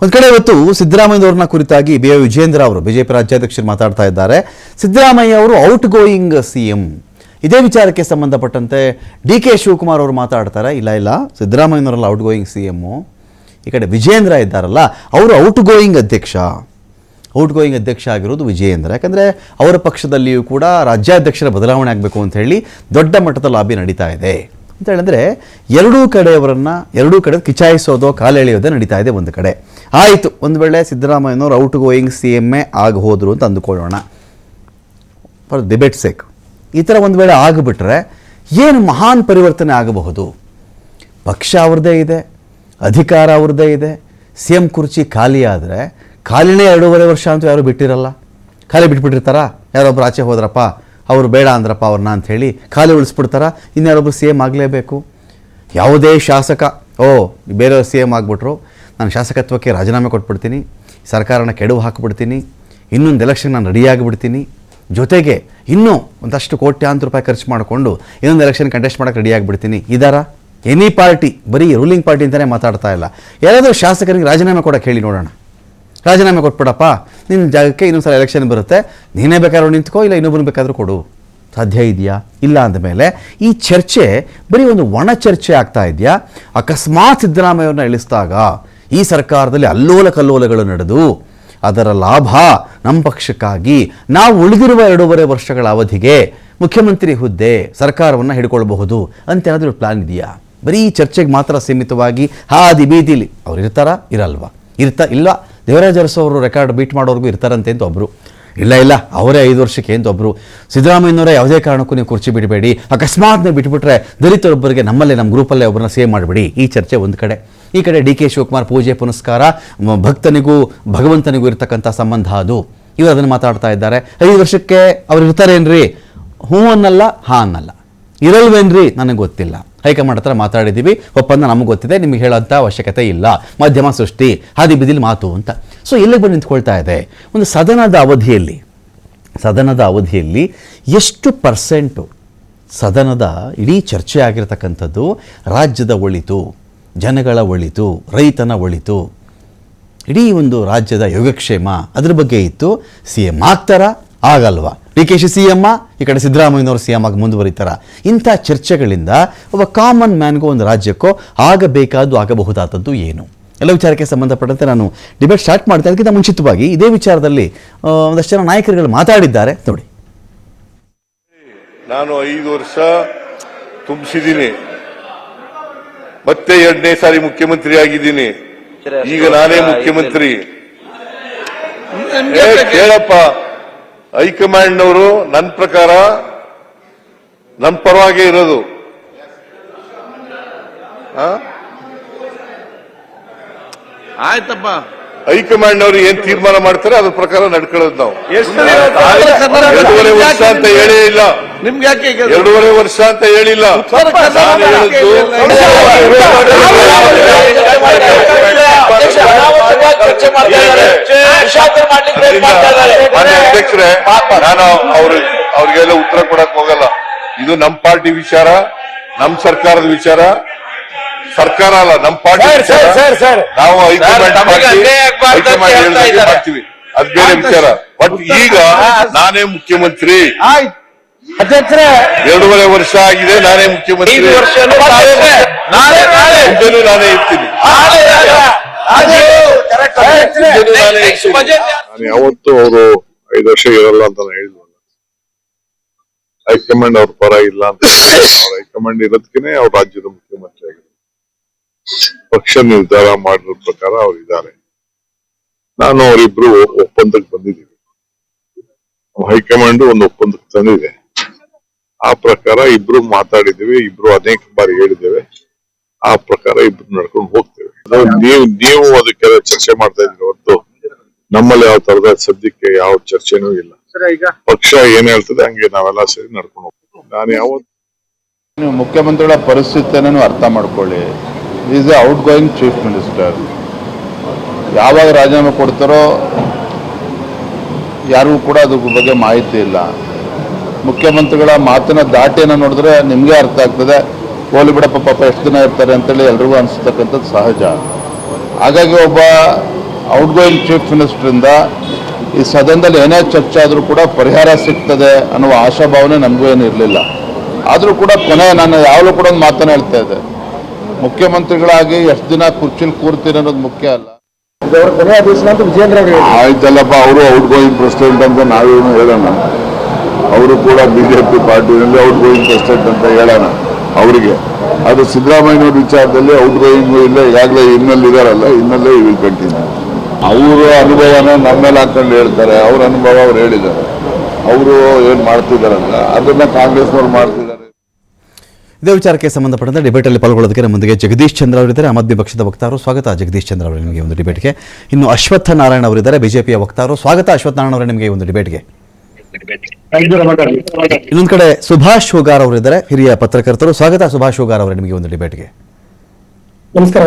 ಒಂದು ಕಡೆ ಇವತ್ತು ಸಿದ್ದರಾಮಯ್ಯನವ್ರನ್ನ ಕುರಿತಾಗಿ ಬಿ ವಿಜೇಂದ್ರ ಅವರು ಬಿಜೆಪಿ ರಾಜ್ಯಾಧ್ಯಕ್ಷರು ಮಾತಾಡ್ತಾ ಇದ್ದಾರೆ. ಸಿದ್ದರಾಮಯ್ಯ ಅವರು ಔಟ್ ಗೋಯಿಂಗ್ ಸಿಎಂ. ಇದೇ ವಿಚಾರಕ್ಕೆ ಸಂಬಂಧಪಟ್ಟಂತೆ ಡಿ ಕೆ ಶಿವಕುಮಾರ್ ಅವರು ಮಾತಾಡ್ತಾರೆ, ಇಲ್ಲ ಸಿದ್ದರಾಮಯ್ಯನವರಲ್ಲ ಔಟ್ ಗೋಯಿಂಗ್ ಸಿಎಮ್ಮು, ಈ ಕಡೆ ವಿಜೇಂದ್ರ ಇದ್ದಾರಲ್ಲ ಅವರು ಔಟ್ ಗೋಯಿಂಗ್ ಅಧ್ಯಕ್ಷ ಆಗಿರೋದು ವಿಜೇಂದ್ರ. ಯಾಕಂದರೆ ಅವರ ಪಕ್ಷದಲ್ಲಿಯೂ ಕೂಡ ರಾಜ್ಯಾಧ್ಯಕ್ಷರ ಬದಲಾವಣೆ ಆಗಬೇಕು ಅಂತ ಹೇಳಿ ದೊಡ್ಡ ಮಟ್ಟದ ಲಾಬಿ ನಡೀತಾ ಇದೆ ಅಂತ ಹೇಳಿದ್ರೆ ಎರಡೂ ಕಡೆ ಕಿಚಾಯಿಸೋದೋ ಕಾಲೆಳೆಯೋದೇ ನಡೀತಾ ಇದೆ. ಒಂದು ಕಡೆ ಆಯಿತು, ಒಂದು ವೇಳೆ ಸಿದ್ದರಾಮಯ್ಯನವರು out going C M A ಆಗಿ ಹೋದರು ಅಂತ ಅಂದುಕೊಳ್ಳೋಣ, ಫಾರ್ ಡಿಬೇಟ್ ಸೇಕ್. ಈ ಥರ ಒಂದು ವೇಳೆ ಆಗಿಬಿಟ್ರೆ ಏನು ಮಹಾನ್ ಪರಿವರ್ತನೆ ಆಗಬಹುದು? ಪಕ್ಷ ಅವ್ರದ್ದೇ ಇದೆ, ಅಧಿಕಾರ ಅವ್ರದ್ದೇ ಇದೆ. ಸಿ ಎಂ ಕುರ್ಚಿ ಖಾಲಿ ಆದರೆ ಖಾಲಿನೇ 2.5 ವರ್ಷ ಅಂತೂ ಯಾರು ಬಿಟ್ಟಿರಲ್ಲ. ಖಾಲಿ ಬಿಟ್ಬಿಟ್ಟಿರ್ತಾರ, ಯಾರೊಬ್ರು ಆಚೆ ಹೋದ್ರಪ್ಪ ಅವರು ಬೇಡ ಅಂದ್ರಪ್ಪ ಅವ್ರನ್ನ ಅಂಥೇಳಿ ಖಾಲಿ ಉಳಿಸ್ಬಿಡ್ತಾರ, ಇನ್ಯಾರೊಬ್ರು ಸಿ ಎಮ್ ಆಗಲೇಬೇಕು. ಯಾವುದೇ ಶಾಸಕ ಬೇರೆಯವ್ರು ಸಿ ಎಮ್ ಆಗಿಬಿಟ್ರು, ನಾನು ಶಾಸಕತ್ವಕ್ಕೆ ರಾಜೀನಾಮೆ ಕೊಟ್ಬಿಡ್ತೀನಿ, ಸರ್ಕಾರನ ಕೆಡವು ಹಾಕಿಬಿಡ್ತೀನಿ, ಇನ್ನೊಂದು ಎಲೆಕ್ಷನ್ ನಾನು ರೆಡಿಯಾಗಿಬಿಡ್ತೀನಿ, ಜೊತೆಗೆ ಇನ್ನೂ ಒಂದಷ್ಟು ಕೋಟ್ಯಾಂತರ ರೂಪಾಯಿ ಖರ್ಚು ಮಾಡಿಕೊಂಡು ಇನ್ನೊಂದು ಎಲೆಕ್ಷನ್ ಕಂಟೆಸ್ಟ್ ಮಾಡೋಕ್ಕೆ ರೆಡಿಯಾಗಿಬಿಡ್ತೀನಿ. ಇದಾರ ಎನಿ ಪಾರ್ಟಿ, ಬರೀ ರೂಲಿಂಗ್ ಪಾರ್ಟಿ ಅಂತಲೇ ಮಾತಾಡ್ತಾ ಇಲ್ಲ. ಯಾರಾದರೂ ಶಾಸಕರಿಗೆ ರಾಜೀನಾಮೆ ಕೊಡೋಕ್ಕೆ ಹೇಳಿ ನೋಡೋಣ. ರಾಜೀನಾಮೆ ಕೊಟ್ಬಿಡಪ್ಪ, ನಿನ್ನ ಜಾಗಕ್ಕೆ ಇನ್ನೊಂದು ಸಲ ಎಲೆಕ್ಷನ್ ಬರುತ್ತೆ, ನೀನೇ ಬೇಕಾದ್ರೂ ನಿಂತ್ಕೋ, ಇಲ್ಲ ಇನ್ನೊಬ್ಬರು ಬೇಕಾದರೂ ಕೊಡು. ಸಾಧ್ಯ ಇದೆಯಾ? ಇಲ್ಲ ಅಂದಮೇಲೆ ಈ ಚರ್ಚೆ ಬರೀ ಒಂದು ಒಣ ಚರ್ಚೆ ಆಗ್ತಾ ಇದೆಯಾ? ಅಕಸ್ಮಾತ್ ಸಿದ್ದರಾಮಯ್ಯವ್ರನ್ನ ಇಳಿಸಿದಾಗ ಈ ಸರ್ಕಾರದಲ್ಲಿ ಅಲ್ಲೋಲ ಕಲ್ಲೋಲಗಳು ನಡೆದು ಅದರ ಲಾಭ ನಮ್ಮ ಪಕ್ಷಕ್ಕಾಗಿ ನಾವು ಉಳಿದಿರುವ 2.5 ವರ್ಷಗಳ ಅವಧಿಗೆ ಮುಖ್ಯಮಂತ್ರಿ ಹುದ್ದೆ ಸರ್ಕಾರವನ್ನು ಹಿಡ್ಕೊಳ್ಬಹುದು ಅಂತ ಏನಾದರೂ ಪ್ಲಾನ್ ಇದೆಯಾ? ಬರೀ ಚರ್ಚೆಗೆ ಮಾತ್ರ ಸೀಮಿತವಾಗಿ ಹಾದಿ ಬೀದಿಲಿ ಅವ್ರು ಇರ್ತಾರಾ ಇರಲ್ವಾ? ಇಲ್ಲ ದೇವರಾಜ ಅರಸು ಅವರು ರೆಕಾರ್ಡ್ ಬೀಟ್ ಮಾಡೋರ್ಗೂ ಇರ್ತಾರಂತೆ ಅಂತ ಒಬ್ಬರು, ಇಲ್ಲ ಅವರೇ 5 ವರ್ಷಕ್ಕೆ ಅಂತ ಒಬ್ಬರು. ಸಿದ್ದರಾಮಯ್ಯನವರೇ ಯಾವುದೇ ಕಾರಣಕ್ಕೂ ನೀವು ಕುರ್ಚಿ ಬಿಡಬೇಡಿ, ಅಕಸ್ಮಾತ್ ನೀವು ಬಿಟ್ಬಿಟ್ರೆ ದಲಿತರೊಬ್ಬರಿಗೆ ನಮ್ಮ ಗ್ರೂಪಲ್ಲೇ ಒಬ್ಬರನ್ನ ಸೇವ್ ಮಾಡಿಬಿಡಿ. ಈ ಚರ್ಚೆ ಒಂದು ಕಡೆ. ಈ ಕಡೆ ಡಿ ಕೆ ಶಿವಕುಮಾರ್ ಪೂಜೆ ಪುನಸ್ಕಾರ, ಭಕ್ತನಿಗೂ ಭಗವಂತನಿಗೂ ಇರತಕ್ಕಂಥ ಸಂಬಂಧ ಅದು, ಇವರು ಅದನ್ನು ಮಾತಾಡ್ತಾ ಇದ್ದಾರೆ. 5 ವರ್ಷಕ್ಕೆ ಅವ್ರು ಇರ್ತಾರೇನ್ರಿ? ಹ್ಞೂ ಅನ್ನಲ್ಲ, ಹಾ ಅನ್ನಲ್ಲ. ಇರಲ್ವೇನ್ರಿ? ನನಗೆ ಗೊತ್ತಿಲ್ಲ. ಹೈಕಮಾಂಡ್ ಹತ್ರ ಮಾತಾಡಿದ್ದೀವಿ, ಒಪ್ಪಂದ ನಮಗೆ ಗೊತ್ತಿದೆ, ನಿಮಗೆ ಹೇಳೋಂಥ ಅವಶ್ಯಕತೆ ಇಲ್ಲ, ಮಾಧ್ಯಮ ಸೃಷ್ಟಿ, ಹಾದಿ ಬಿದಿಲಿ ಮಾತು ಅಂತ. ಸೊ ಇಲ್ಲಿಗೆ ಬಂದು ನಿಂತ್ಕೊಳ್ತಾ ಇದೆ. ಒಂದು ಸದನದ ಅವಧಿಯಲ್ಲಿ ಎಷ್ಟು ಪರ್ಸೆಂಟು ಸದನದ ಇಡೀ ಚರ್ಚೆ ಆಗಿರತಕ್ಕಂಥದ್ದು ರಾಜ್ಯದ ಒಳಿತು, ಜನಗಳ ಒಳಿತು, ರೈತನ ಒಳಿತು, ಇಡೀ ಒಂದು ರಾಜ್ಯದ ಯೋಗಕ್ಷೇಮ, ಅದ್ರ ಬಗ್ಗೆ ಇತ್ತು. ಸಿ ಎಂ ಆಗ್ತಾರಾ ಆಗಲ್ವಾ? ಡಿ ಕೆ ಶಿ ಸಿ ಎಮ್ಮ, ಈ ಕಡೆ ಸಿದ್ದರಾಮಯ್ಯನವರು ಸಿ ಎಮ್ ಆಗಿ ಮುಂದುವರಿತಾರ? ಇಂಥ ಚರ್ಚೆಗಳಿಂದ ಒಬ್ಬ ಕಾಮನ್ ಮ್ಯಾನ್ಗೂ ಒಂದು ರಾಜ್ಯಕ್ಕೋ ಆಗಬಹುದಾದದ್ದು ಏನು? ಎಲ್ಲ ವಿಚಾರಕ್ಕೆ ಸಂಬಂಧಪಟ್ಟಂತೆ ನಾನು ಡಿಬೇಟ್ ಸ್ಟಾರ್ಟ್ ಮಾಡ್ತೇನೆ. ಅದಕ್ಕಿಂತ ಮುಂಚಿತವಾಗಿ ಇದೇ ವಿಚಾರದಲ್ಲಿ ಒಂದಷ್ಟು ಜನ ನಾಯಕರುಗಳು ಮಾತಾಡಿದ್ದಾರೆ ನೋಡಿ. ನಾನು 5 ವರ್ಷ ತುಂಬಿಸಿದ್ದೀನಿ, ಮತ್ತೆ 2ನೇ ಸಾರಿ ಮುಖ್ಯಮಂತ್ರಿ ಆಗಿದ್ದೀನಿ. ಈಗ ನಾನೇ ಮುಖ್ಯಮಂತ್ರಿ. ಕೇಳಪ್ಪ, ಹೈಕಮಾಂಡ್ನವರು ನನ್ನ ಪ್ರಕಾರ ನನ್ನ ಪರವಾಗೇ ಇರೋದು. ಆಯ್ತಪ್ಪ, ಹೈಕಮಾಂಡ್ನವರು ಏನ್ ತೀರ್ಮಾನ ಮಾಡ್ತಾರೆ ಅದ್ರ ಪ್ರಕಾರ ನಡ್ಕೊಳ್ಳೋದು ನಾವು. 2.5 ವರ್ಷ ಅಂತ ಹೇಳೇ ಇಲ್ಲ. ನಿಮ್ಗೆ ಯಾಕೆ 2.5 ವರ್ಷ ಅಂತ ಹೇಳಿಲ್ಲ. ಅಧ್ಯಕ್ಷರೇ, ನಾನು ಅವ್ರಿಗೆಲ್ಲ ಉತ್ತರ ಕೊಡಕ್ ಹೋಗಲ್ಲ. ಇದು ನಮ್ಮ ಪಾರ್ಟಿ ವಿಚಾರ, ನಮ್ಮ ಸರ್ಕಾರದ ವಿಚಾರ. ಸರ್ಕಾರ ಅಲ್ಲ, ನಮ್ಮ ಪಾರ್ಟಿ ವಿಚಾರ. ನಾವು ಹೈಕಮಾಂಡ್ ಮಾಡ್ತೀವಿ, ಅದ್ ಬೇರೆ ವಿಚಾರ. ಬಟ್ ಈಗ ನಾನೇ ಮುಖ್ಯಮಂತ್ರಿ. 2.5 ವರ್ಷ ಆಗಿದೆ, ನಾನೇ ಮುಖ್ಯಮಂತ್ರಿ. ನಾನೇ ಇರ್ತೀನಿ. ನಾನು ಯಾವತ್ತು ಅವರು 5 ವರ್ಷ ಇರಲ್ಲ ಅಂತ ಹೇಳಿದ್ವಲ್ಲ. ಹೈಕಮಾಂಡ್ ಅವ್ರ ಪರ ಇಲ್ಲ ಅಂತ. ಅವ್ರ ಹೈಕಮಾಂಡ್ ಇರೋದಕ್ಕೆ ಅವ್ರ ರಾಜ್ಯದ ಮುಖ್ಯಮಂತ್ರಿ ಆಗಿದ್ದಾರೆ. ಪಕ್ಷ ನಿರ್ಧಾರ ಮಾಡಿರೋ ಪ್ರಕಾರ ಅವರಿದ್ದಾರೆ. ನಾನು ಅವರಿಬ್ರು ಒಪ್ಪಂದಕ್ಕೆ ಬಂದಿದ್ದೀವಿ. ಹೈಕಮಾಂಡ್ ಒಂದು ಒಪ್ಪಂದಕ್ಕೆ ತಂದಿದೆ. ಆ ಪ್ರಕಾರ ಇಬ್ರು ಮಾತಾಡಿದ್ದೇವೆ, ಇಬ್ರು ಅನೇಕ ಬಾರಿ ಹೇಳಿದ್ದೇವೆ. ಆ ಪ್ರಕಾರ ಇಬ್ರು ನಡ್ಕೊಂಡು ಹೋಗ್ತೇವೆ. ನೀವು ಅದಕ್ಕೆಲ್ಲ ಚರ್ಚೆ ಮಾಡ್ತಾ ಇದ್ದೀರಿ ಹೊರತು ನಮ್ಮಲ್ಲಿ ಯಾವ ತರದ ಸದ್ಯಕ್ಕೆ ಯಾವ ಚರ್ಚೆನೂ ಇಲ್ಲ. ಪಕ್ಷ ಏನ್ ಹೇಳ್ತದೆ ಹಂಗೆ ನಾವೆಲ್ಲ ಸೇರಿ ನಡ್ಕೊಂಡು ಹೋಗ್ತೀವಿ. ನಾನು ಯಾವತ್ತು ಮುಖ್ಯಮಂತ್ರಿಗಳ ಪರಿಸ್ಥಿತಿಯನ್ನು ಅರ್ಥ ಮಾಡ್ಕೊಳ್ಳಿ. Is A out going chief minister. ಯಾವಾಗ ರಾಜೀನಾಮೆ ಕೊಡ್ತಾರೋ ಯಾರಿಗೂ ಕೂಡ ಅದ್ರ ಬಗ್ಗೆ ಮಾಹಿತಿ ಇಲ್ಲ. ಮುಖ್ಯಮಂತ್ರಿಗಳ ಮಾತಿನ ದಾಟಿಯನ್ನು ನೋಡಿದ್ರೆ ನಿಮಗೆ ಅರ್ಥ ಆಗ್ತದೆ, ಹೋಲಿ ಬಿಡಪ್ಪ ಪಾಪ ಎಷ್ಟು ದಿನ ಇರ್ತಾರೆ ಅಂತೇಳಿ ಎಲ್ರಿಗೂ ಅನಿಸ್ತಕ್ಕಂಥದ್ದು ಸಹಜ. ಹಾಗಾಗಿ ಒಬ್ಬ ಔಟ್ ಗೋಯಿಂಗ್ ಚೀಫ್ ಮಿನಿಸ್ಟರಿಂದ ಈ ಸದನದಲ್ಲಿ ಏನೇ ಚರ್ಚೆ ಆದರೂ ಕೂಡ ಪರಿಹಾರ ಸಿಗ್ತದೆ ಅನ್ನುವ ಆಶಾಭಾವನೆ ನಮಗೂ ಏನು ಇರಲಿಲ್ಲ. ಆದರೂ ಕೂಡ ನಾನು ಯಾವಾಗಲೂ ಕೂಡ ಒಂದು ಮಾತನ್ನು ಹೇಳ್ತಾ ಇದ್ದೆ, ಮುಖ್ಯಮಂತ್ರಿಗಳಾಗಿ ಎಷ್ಟು ದಿನ ಕುರ್ಚಿಲಿ ಕೂರ್ತೀನಿ ಅನ್ನೋದು ಮುಖ್ಯ ಅಲ್ಲ. ಆಯ್ತಲ್ಲಪ್ಪ, ಅವರು ಔಟ್ ಗೋಯಿಂಗ್ ಪ್ರೆಸಿಡೆಂಟ್ ಅಂತ ನಾವೇನು ಹೇಳೋಣ, ಅವರು ಕೂಡ ಬಿಜೆಪಿ ಪಾರ್ಟಿನಲ್ಲಿ ಔಟ್ ಗೋಯಿಂಗ್ ಪ್ರೆಸಿಡೆಂಟ್ ಅಂತ ಹೇಳೋಣ ಅವರಿಗೆ. ಅದು ಸಿದ್ದರಾಮಯ್ಯನವ್ರ ವಿಚಾರದಲ್ಲಿ ಔಟ್ ಗೋಯಿಂಗ್ ಇಲ್ಲ, ಈಗಾಗಲೇ ಇನ್ನಲ್ಲಿ ಇದಾರಲ್ಲ, ಇನ್ನಲ್ಲೇ ವಿಲ್ ಕಂಟಿನ್ಯೂ. ಅವರ ಅನುಭವನ ನಮ್ಮ ಮೇಲೆ ಹಾಕೊಂಡು ಹೇಳ್ತಾರೆ, ಅವ್ರ ಅನುಭವ ಅವ್ರು ಹೇಳಿದ್ದಾರೆ, ಅವರು ಏನು ಮಾಡ್ತಿದಾರಲ್ಲ ಅದನ್ನ ಕಾಂಗ್ರೆಸ್ನವ್ರು ಮಾಡ್ತಿದ್ದಾರೆ. ಇದೇ ವಿಚಾರಕ್ಕೆ ಸಂಬಂಧಪಟ್ಟಂತೆ ಡಿಬೇಟಲ್ಲಿ ಪಾಲ್ಗೊಳ್ಳೋದಕ್ಕೆ ನಮ್ಮೊಂದಿಗೆ ಜಗದೀಶ್ ಚಂದ್ರ ಅವರಿದ್ದಾರೆ, ಆಮ್ ಆದ್ಮಿ ಪಕ್ಷದ ವಕ್ತಾರರು. ಸ್ವಾಗತ ಜಗದೀಶ್ ಚಂದ್ರ ಅವರು ನಿಮಗೆ ಒಂದು ಡಿಬೇಟ್ಗೆ. ಇನ್ನು ಅಶ್ವತ್ಥ ನಾರಾಯಣ ಅವರಿದ್ದಾರೆ, ಬಿಜೆಪಿಯ ವಕ್ತಾರರು. ಸ್ವಾಗತ ಅಶ್ವತ್ಥ ನಾರಾಯಣ ಅವರೇ ನಿಮಗೆ ಒಂದು ಡಿಬೇಟ್ಗೆ. ಇನ್ನೊಂದು ಕಡೆ ಸುಭಾಷ್ ಹೂಗಾರ್ ಅವರಿದ್ದಾರೆ, ಹಿರಿಯ ಪತ್ರಕರ್ತರು. ಸ್ವಾಗತ ಸುಭಾಷ್ ಹೂಗಾರ್ ಅವರೇ ನಿಮಗೆ ಒಂದು ಡಿಬೇಟ್ಗೆ. ನಮಸ್ಕಾರ.